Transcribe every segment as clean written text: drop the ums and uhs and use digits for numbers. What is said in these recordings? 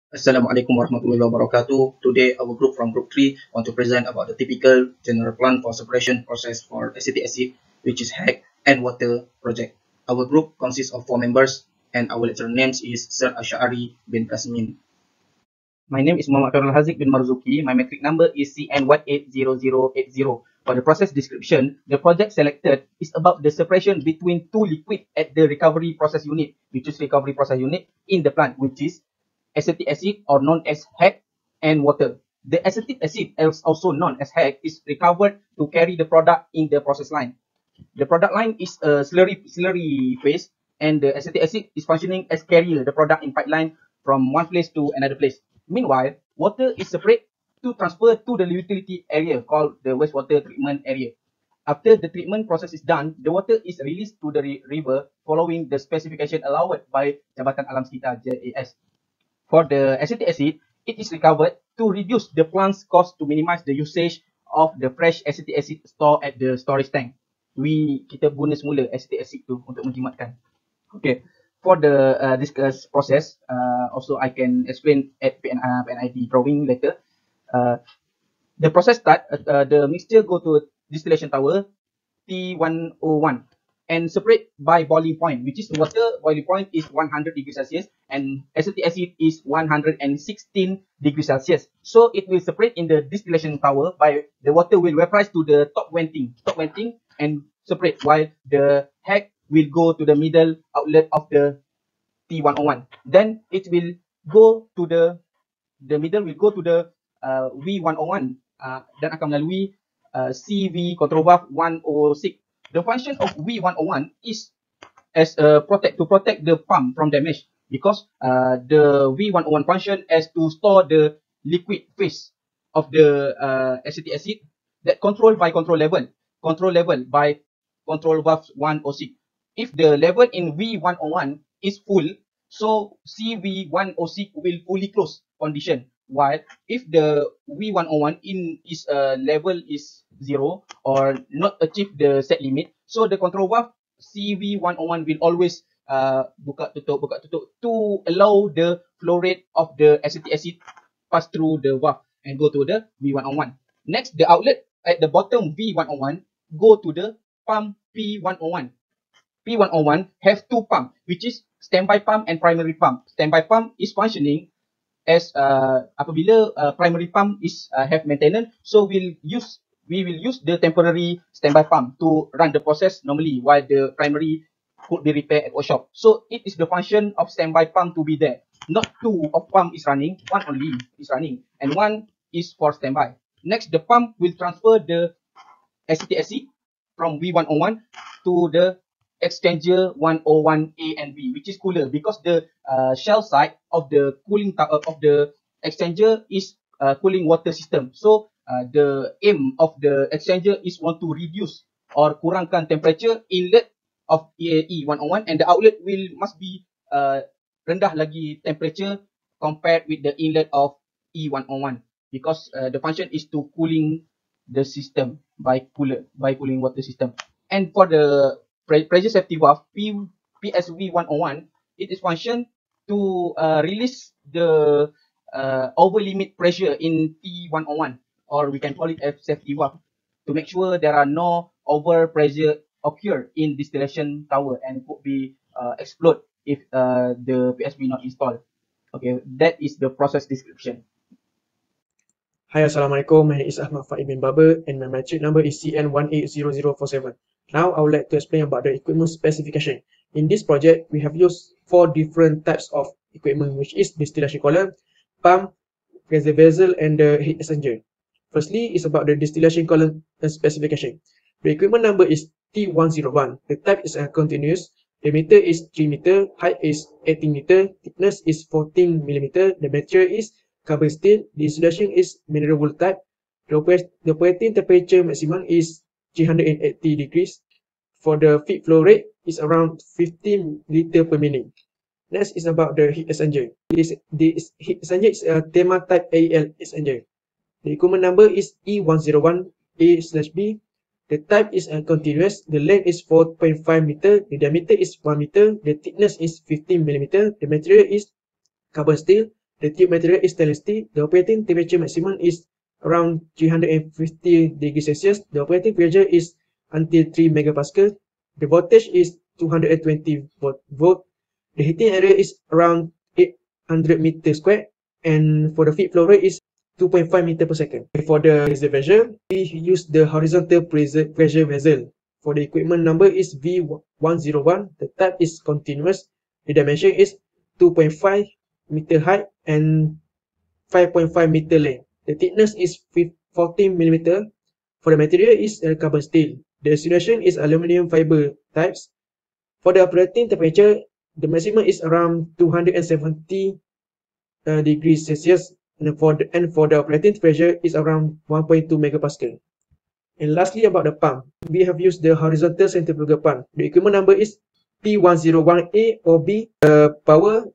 Assalamualaikum warahmatullahi wabarakatuh. Today, our group from Group 3 want to present about the typical general plan for separation process for acetic acid, which is HAC and water project. Our group consists of 4 members, and our lecturer names is Sir Ash'ari bin Kasmin. My name is Muhammad Farul Haziq bin Marzuki. My metric number is CN180080. For the process description, the project selected is about the separation between two liquid at the recovery process unit. We choose recovery process unit in the plant, which is acetic acid or known as HAC and water. The acetic acid, also known as HAC, is recovered to carry the product in the process line. The product line is a slurry phase, and the acetic acid is functioning as carrier the product in pipeline from one place to another place. Meanwhile, water is separate to transfer to the utility area called the wastewater treatment area. After the treatment process is done, the water is released to the river following the specification allowed by Jabatan Alam Sekitar JAS. For the acetic acid, it is recovered to reduce the plant's cost to minimize the usage of the fresh acetic acid stored at the storage tank. Kita guna semula acetic acid tu untuk menjimatkan. Okay. For the discuss process, also I can explain at PNID drawing later. The process start, the mixture go to distillation tower T101 and separate by boiling point, which is water boiling point is 100 degrees Celsius and acetic acid is 116 degrees Celsius. So it will separate in the distillation tower by the water will vaporize to the top venting and separate, while the HAC will go to the middle outlet of the T101. Then it will go to the middle will go to the V101 dan akan melalui CV control valve 106. The function of V101 is as to protect the pump from damage, because the V101 function is to store the liquid phase of the acetic acid that controlled by control level by control valve 106. If the level in V101 is full, so CV106 will fully close condition. While if the V101 in is level is 0 or not achieve the set limit, so the control valve CV101 will always buka tutup to allow the flow rate of the acetic acid pass through the valve and go to the V101. Next, the outlet at the bottom V101 go to the pump P101. P101 have two pumps, which is standby pump and primary pump. Standby pump is functioning as apabila primary pump is have maintenance, so we will use the temporary standby pump to run the process normally, while the primary could be repaired at workshop. So it is the function of standby pump to be there. Not two of pump is running, one only is running, and one is for standby. Next, the pump will transfer the acetic acid from V101 to the exchanger 101A and B, which is cooler, because the shell side of the cooling of the exchanger is cooling water system. So the aim of the exchanger is want to reduce or kurangkan temperature inlet of E101, and the outlet must be rendah lagi temperature compared with the inlet of E101, because the function is to cooling the system by cooling water system. And for the pressure safety valve PSV101, it is function to release the over limit pressure in T101, or we can call it F safety valve, to make sure there are no over pressure occur in distillation tower and could be explode if the PSV not installed. Okay, that is the process description. Hi, Assalamualaikum. My name is Ahmad Faiz bin Baber and my metric number is CN180047. Now, I would like to explain about the equipment specification. In this project, we have used 4 different types of equipment, which is distillation column, pump, pressure vessel, and the heat exchanger. Firstly, is about the distillation column specification. The equipment number is T101. The type is continuous. The meter is 3 meter, height is 18 meter, thickness is 14 millimeter. The material is carbon steel. The insulation is mineral wool type. The operating temperature maximum is 380 degrees. For the feed flow rate is around 15 liter per minute. Next is about the heat exchanger. The heat exchanger is a TEMA type AEL exchanger. The equipment number is E101A/B. The type is continuous. The length is 4.5 meter. The diameter is 1 meter. The thickness is 15 millimeter. The material is carbon steel. The tube material is stainless steel. The operating temperature maximum is around 350 degrees Celsius. The operating pressure is until 3 megapascal. The voltage is 220 volt. The heating area is around 800 meters square, and for the feed flow rate is 2.5 meter per second. For the pressure vessel, we use the horizontal pressure vessel. For the equipment number is V101. The type is continuous. The dimension is 2.5 meter height and 5.5 meter length. The thickness is 14 millimeter. For the material is carbon steel. The insulation is aluminum fiber types. For the operating temperature, the maximum is around 270 degrees Celsius, and for the operating pressure is around 1.2 megapascal. And lastly, about the pump, we have used the horizontal centrifugal pump. The equipment number is P101A or B. The power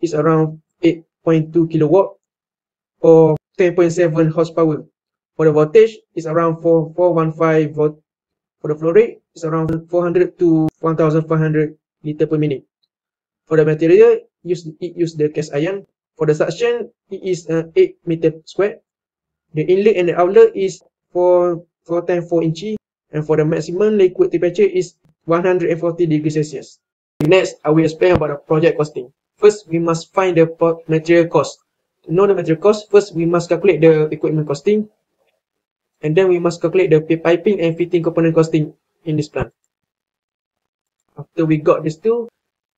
is around 8.2 kilowatt or 10.7 horsepower. For the voltage is around 415 volt. For the flow rate is around 400 to 1500 liter per minute. For the material, it use the cast iron. For the suction, it is 8 meter square. The inlet and the outlet is 4 times 4 inches, and for the maximum liquid temperature is 140 degrees Celsius. Next, I will explain about the project costing. First, we must find the material cost. To know the material cost, first we must calculate the equipment costing, and then we must calculate the piping and fitting component costing in this plan. After we got these two,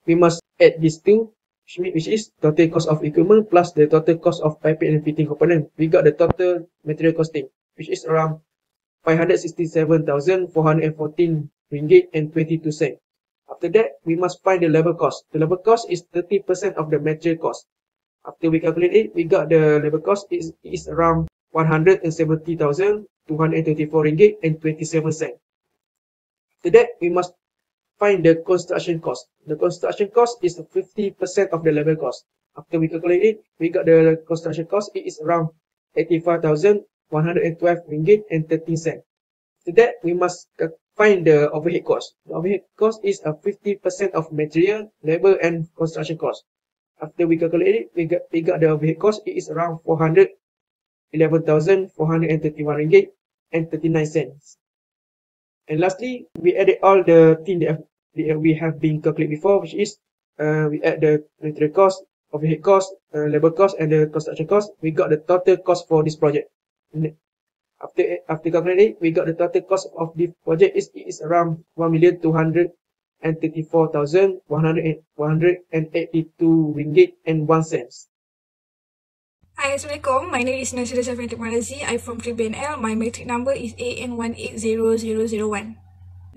we must add these two, which is total cost of equipment plus the total cost of piping and fitting component. We got the total material costing, which is around 567,414 ringgit and 22 cents. After that, we must find the labor cost. The labor cost is 30% of the material cost. After we calculate it, we got the labor cost is around 170,224 ringgit and 27 cents. After that, we must find the construction cost. The construction cost is 50% of the labor cost. After we calculate it, we got the construction cost. It is around 85,112 ringgit and 13 cents. After that, we must find the overhead cost. The overhead cost is 50% of material, labor, and construction cost. After we calculate it, we got the overhead cost. It is around 411,431 ringgit and 39 cents. And lastly, we added all the things that we have been calculated before, which is we add the material cost, overhead cost, labor cost, and the construction cost. We got the total cost for this project. After calculating, we got the total cost of this project is around 1,234,182 ringgit and 1 cent. Hi, Assalamualaikum. My name is Nasira Safiatul Malazi. I'm from BNL. My matric number is AN180001.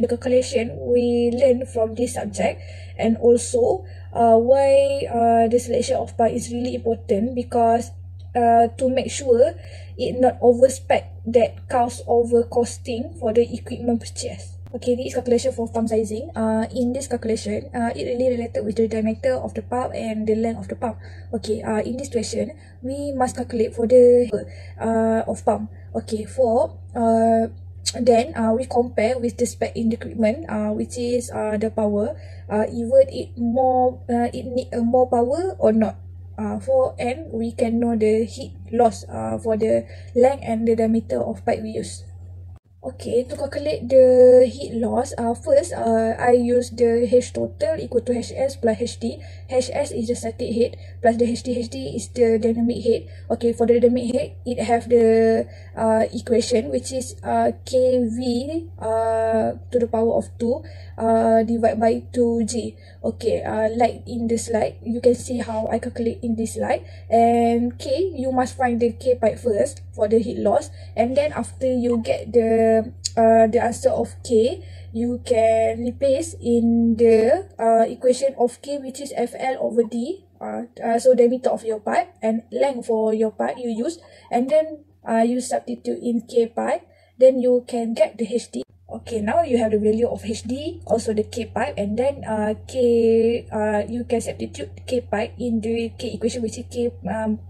The calculation we learn from this subject, and also why the selection of part is really important, because to make sure it not overspec that cause over costing for the equipment purchase. Okay, this is calculation for pump sizing. In this calculation, it really related with the diameter of the pump and the length of the pump. Okay, in this question, we must calculate for the of pump. Okay, then we compare with the spec in the equipment, which is the power. Even it need more power or not. And we can know the heat loss for the length and the diameter of pipe we use. Okay, to calculate the heat loss, first I use the H total equal to HS plus HD. HS is the static head plus the HD is the dynamic head. Okay, for the dynamic head, it have the equation, which is KV to the power of 2 divided by 2G. Okay, like in the slide, you can see how I calculate in this slide. And K, you must find the K pipe first for the heat loss, and then after you get the answer of K, you can replace in the equation of K, which is FL over D. So diameter of your pipe and length for your pipe you use, and then you substitute in K pipe, then you can get the HD. Okay, now you have the value of HD, also the K pipe, and then you can substitute K pipe in the K equation, which is K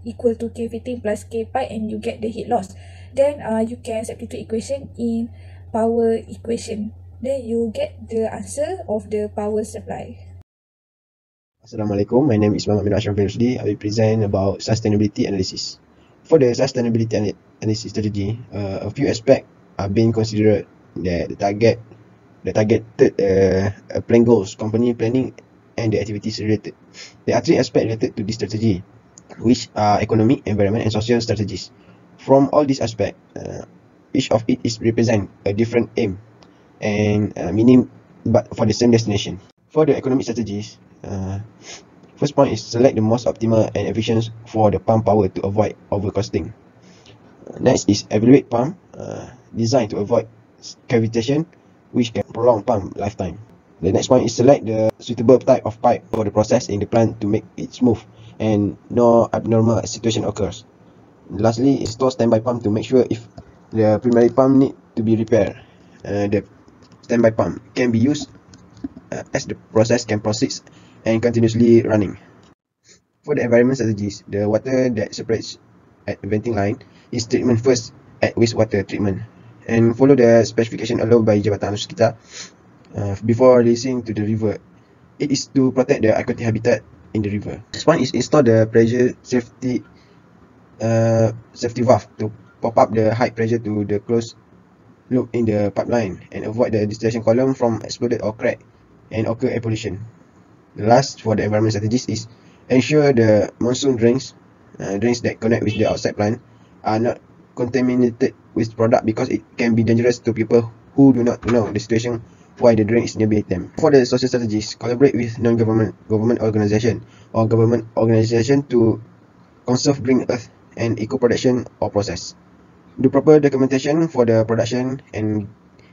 equal to K fitting plus K pipe, and you get the heat loss. Then you can substitute equation in power equation. Then you get the answer of the power supply. Assalamualaikum, my name is Muhammad bin Ashraf bin Rusdi. I will present about sustainability analysis. For the sustainability analysis strategy, a few aspects are being considered that the targeted plan goals, company planning, and the activities related. There are three aspects related to this strategy, which are economic, environment, and social strategies. From all these aspects, each of it is represent a different aim and meaning, but for the same destination. For the economic strategies, first point is select the most optimal and efficient for the pump power to avoid overcosting. Next is evaluate pump, designed to avoid cavitation, which can prolong pump lifetime. The next point is select the suitable type of pipe for the process in the plant to make it smooth and no abnormal situation occurs. Lastly, install standby pump to make sure if the primary pump need to be repaired. The standby pump can be used as the process can proceed and continuously running. For the environment strategies, the water that separates at the venting line is treatment first at wastewater treatment and follow the specification allowed by Jabatan Sekitar before releasing to the river. It is to protect the aquatic habitat in the river. Next one is install the pressure safety valve to pop up the high pressure to the closed loop in the pipeline and avoid the distillation column from exploded or crack and occur air pollution. The last for the environment strategies is ensure the monsoon drains that connect with the outside plant are not contaminated with product because it can be dangerous to people who do not know the situation why the drain is nearby them. For the social strategies, collaborate with government organization or government organization to conserve green earth and eco production or process. Do proper documentation for the production and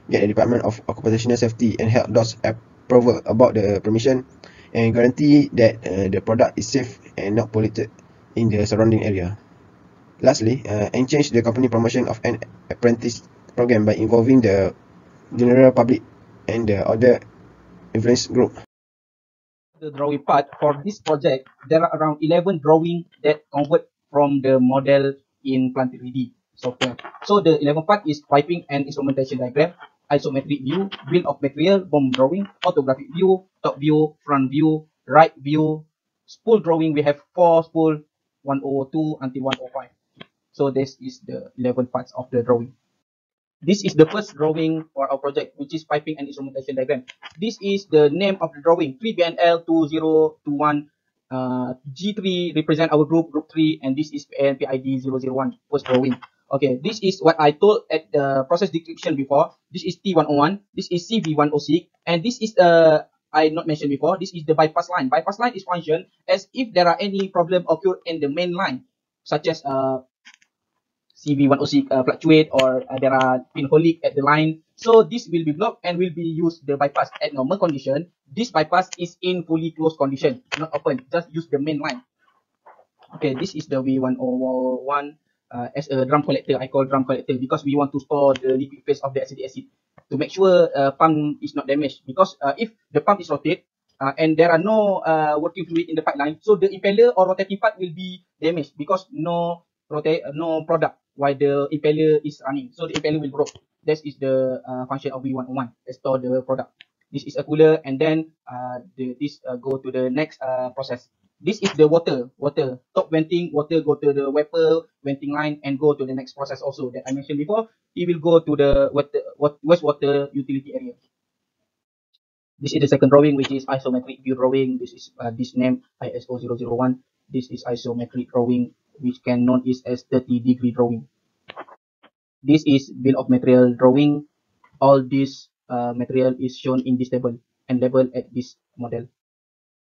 get the Department of Occupational Safety and Health DOS approval about the permission and guarantee that the product is safe and not polluted in the surrounding area. Lastly, and change the company promotion of an apprentice program by involving the general public and the other influence group. The drawing part for this project, there are around 11 drawing that convert from the model in Plant 3D software. So the 11 part is piping and instrumentation diagram, isometric view, bill of material, bomb drawing, orthographic view, top view, front view, right view, spool drawing. We have 4 spool, 102 until 105. So this is the 11 parts of the drawing. This is the first drawing for our project, which is piping and instrumentation diagram. This is the name of the drawing, 3BNL2021. G3 represent our group 3, and this is PID 001, first drawing. Okay, this is what I told at the process description before. This is T101, this is CV106, and this is I not mentioned before, this is the bypass line. Bypass line is function as if there are any problem occur in the main line, such as CV106 fluctuate or there are pinhole leak at the line. So this will be blocked and will be used the bypass at normal condition. This bypass is in fully closed condition, not open. Just use the main line. Okay, this is the V101 as a drum collector. I call drum collector because we want to store the liquid phase of the acetic acid to make sure pump is not damaged. Because if the pump is rotated and there are no working fluid in the pipeline, so the impeller or rotating part will be damaged because no product while the impeller is running. So the impeller will broke. That is the function of V101. Store the product. This is a cooler, and then this go to the next process. This is the water top venting. Water go to the wiper venting line and go to the next process also that I mentioned before. It will go to the wastewater utility area. This is the second drawing, which is isometric view drawing. This is this name ISO 001. This is isometric drawing, which can known as 30-degree drawing. This is bill of material drawing. All this material is shown in this table and labeled at this model.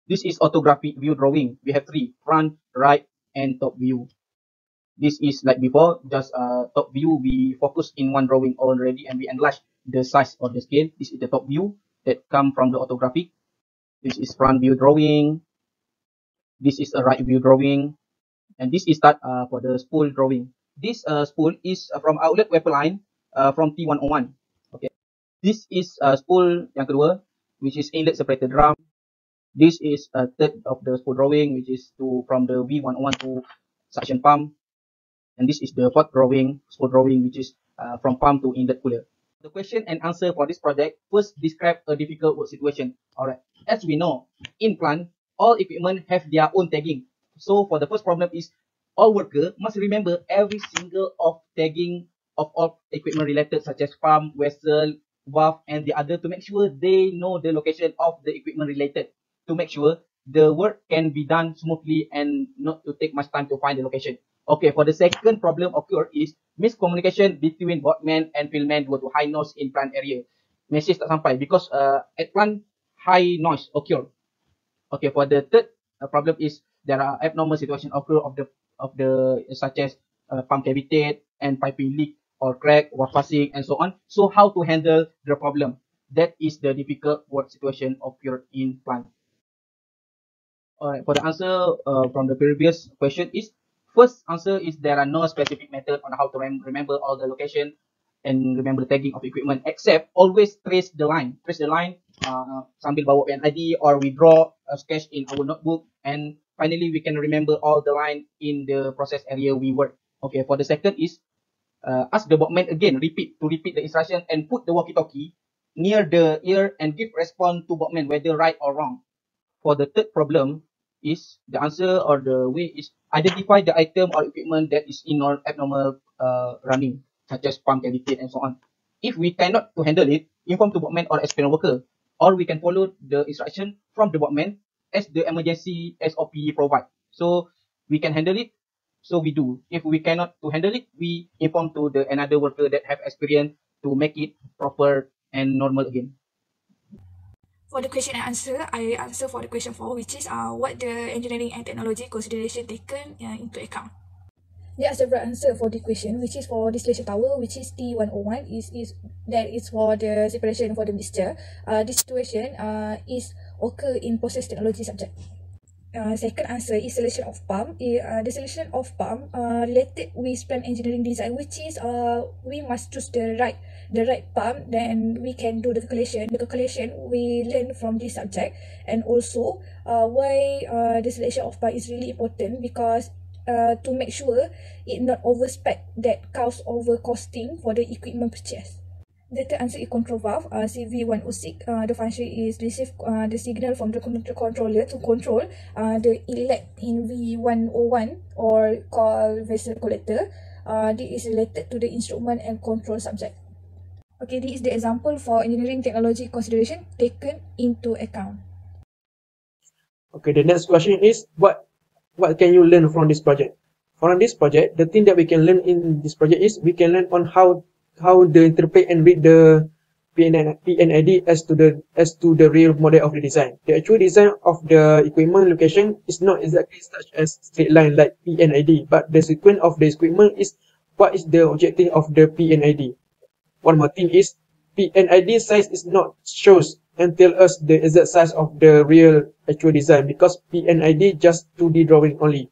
This is orthographic view drawing. We have 3: front, right, and top view. This is like before, just top view. We focus in one drawing already and we enlarge the size of the scale. This is the top view that come from the orthographic. This is front view drawing. This is a right view drawing. And this is that for the spool drawing. This spool is from outlet wiper line from T101. Okay. This is spool yang kedua, which is inlet separator drum. This is a third of the spool drawing, which is from the V101 to suction pump. And this is the fourth drawing, spool drawing, which is from pump to inlet cooler. The question and answer for this project, first describe a difficult work situation. Alright, as we know, in plant, all equipment have their own tagging. So for the first problem is all worker must remember every single of tagging of all equipment related such as pump, vessel, valve, and the other to make sure they know the location of the equipment related to make sure the work can be done smoothly and not to take much time to find the location. Okay, for the second problem occur is miscommunication between boatman and fieldman due to high noise in plant area. Message tak sampai because at plant high noise occur. Okay, for the third problem is there are abnormal situation occur of the such as pump cavitate and piping leak or crack or passing and so on. So how to handle the problem? That is the difficult work situation occur in plant. Alright, for the answer from the previous question is first answer is there are no specific method on how to remember all the location and remember the tagging of equipment except always trace the line. Trace the line sambil bawa PNID or we draw a sketch in our notebook and finally we can remember all the line in the process area we work. Okay, for the second is ask the boatman again repeat the instruction and put the walkie-talkie near the ear and give response to boatman whether right or wrong. For the third problem is the answer or the way is identify the item or equipment that is in or abnormal running, such as pump cavitate and so on. If we cannot to handle it, inform to boatman or experienced worker, or we can follow the instruction from the boatman as the emergency SOP provide. So we can handle it, so we do. If we cannot to handle it, we inform to the another worker that have experience to make it proper and normal again. For the question and answer, I answer for the question 4, which is what the engineering and technology consideration taken into account. There are several answers for the question, which is for distillation tower, which is T101, that is for the separation for the mixture. This situation is occur in process technology subject. Second answer is selection of pump. The selection of pump related with plant engineering design, which is we must choose the right pump, then we can do the calculation. The calculation we learn from this subject, and also why the selection of pump is really important because to make sure it not overspec that cause over costing for the equipment purchase. The third answer is control valve, CV106. The function is receive the signal from the controller to control the inlet in V101 or called vessel collector. This is related to the instrument and control subject. Okay, this is the example for engineering technology consideration taken into account. Okay, the next question is what can you learn from this project? From this project, the thing that we can learn in this project is we can learn on how they interpret and read the PNID as to the real model of the design. The actual design of the equipment location is not exactly such as straight line like PNID, but the sequence of the equipment is what is the objective of the PNID. One more thing is PNID size is not shows and tell us the exact size of the real actual design because PNID just 2D drawing only.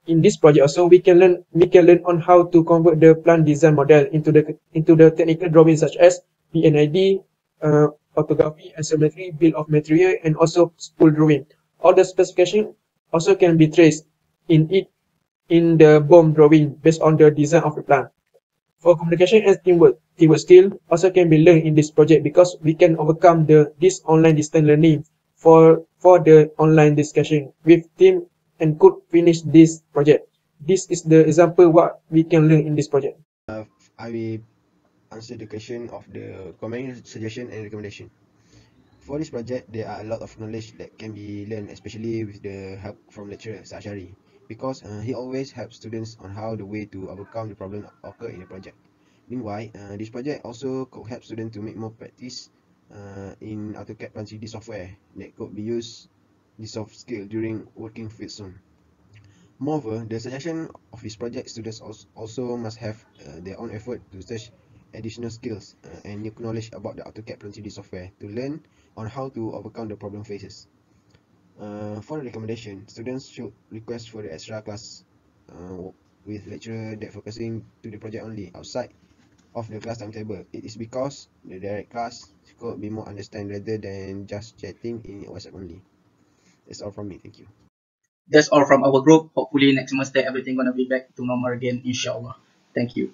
In this project also we can learn on how to convert the plant design model into the technical drawing such as PNID, orthography, asymmetry, bill of material, and also spool drawing. All the specification also can be traced in the BOM drawing based on the design of the plant. For communication and teamwork skill also can be learned in this project because we can overcome this online distance learning for the online discussion with team and could finish this project. This is the example what we can learn in this project. I will answer the question of the comment, suggestion and recommendation. For this project, there are a lot of knowledge that can be learned, especially with the help from lecturer Sashari, because he always helps students on how the way to overcome the problem occur in the project. Meanwhile, this project also could help students to make more practice in AutoCAD Plan 3D software that could be used this soft skill during working field soon. Moreover, the suggestion of this project, students also must have their own effort to search additional skills and new knowledge about the AutoCAD Plan 3D software to learn on how to overcome the problem phases. For the recommendation, students should request for the extra class with lecturer that focusing to the project only outside of the class timetable. It is because the direct class could be more understand rather than just chatting in WhatsApp only. That's all from me. Thank you. That's all from our group. Hopefully next semester everything gonna be back to normal again, inshallah. Thank you.